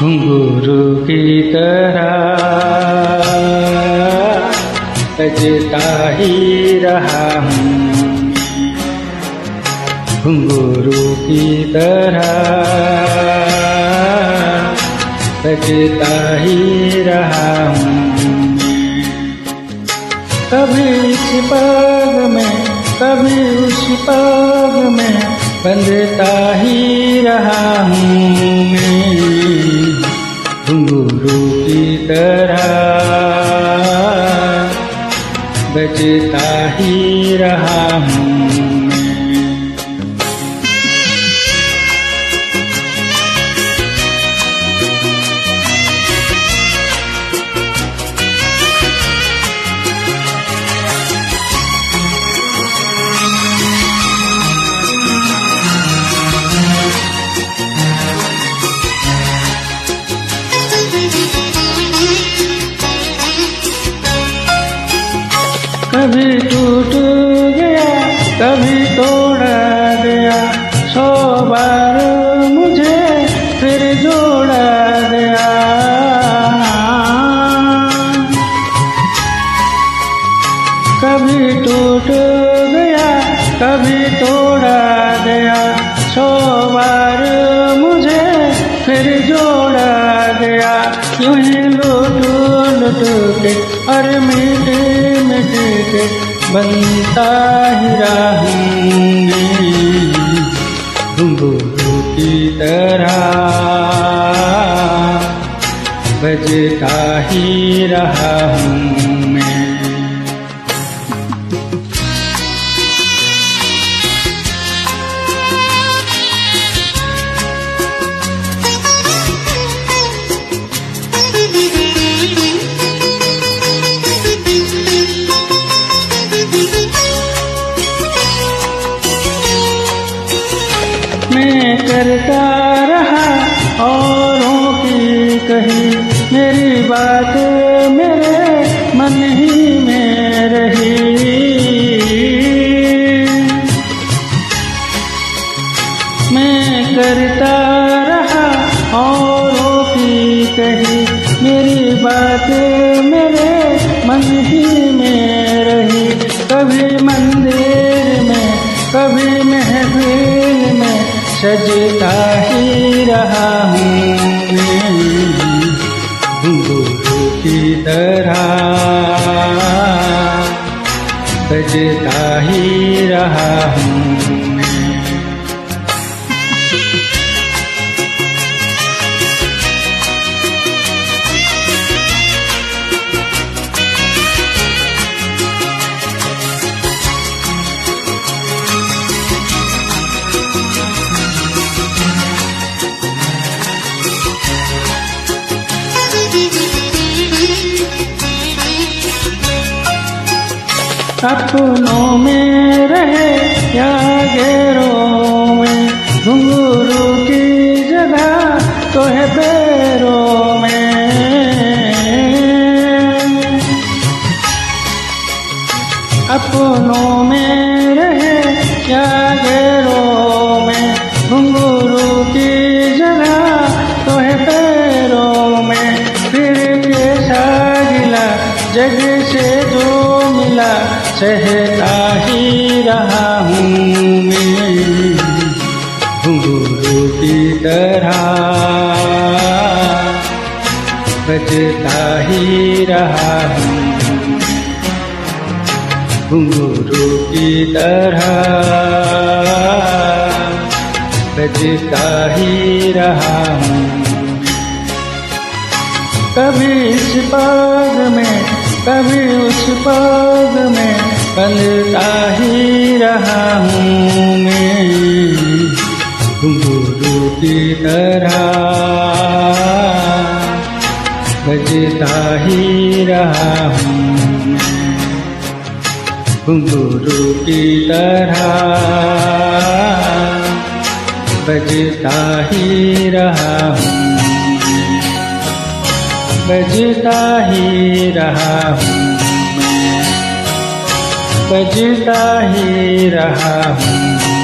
घुंघरू की तरह बजता ही रहा हूँ। घुंघरू की तरह बजता ही रहा हूँ। कभी इस पग में कभी उस पग में बंधता ही रहा हूँ मैं। घुंघरू की तरह बजता ही रहा हूँ। कभी टूट गया कभी तोड़ा गया, 100 बार मुझे फिर जोड़ा गया। कभी टूट गया कभी तोड़ा गया, 100 बार मुझे फिर जोड़ा गया। यूं ही लुट लुट के और मिट मिट के बनता ही रहूँगी। घुंघरू की तरह बजता ही रहा हूँ मैं। मैं करता रहा औरों की कही, मेरी बात मेरे मन ही में रही। मैं करता रहा औरों की कही, मेरी बात मेरे मन ही में रही। कभी मंदिर में कभी महफिल में सजता ही रहा हूँ मैं। घुंघरू की तरह बजता ही रहा हूँ मैं। अपनों में रहे या गैरों में, घुंघरू की जगह तो है पैरों में। अपनों में रहे या गैरों में, घुंघरू की जगह तो है पैरों में। फिर कैसा गिला जग से जो मिला, सहता ही रहा हूँ मैं। घुंघरू की तरह बजता ही रहा हूँ। घुंघरू की तरह बजता ही रहा हूँ। कभी इस पग में कभी उस पग में बंधता ही रहा हूँ मैं। घुंघरू की तरह बजता ही रहा हूँ मैं। घुंघरू की तरह बजता ही रहा हूँ। बजता ही रहा हूँ मैं। बजता ही रहा हूँ।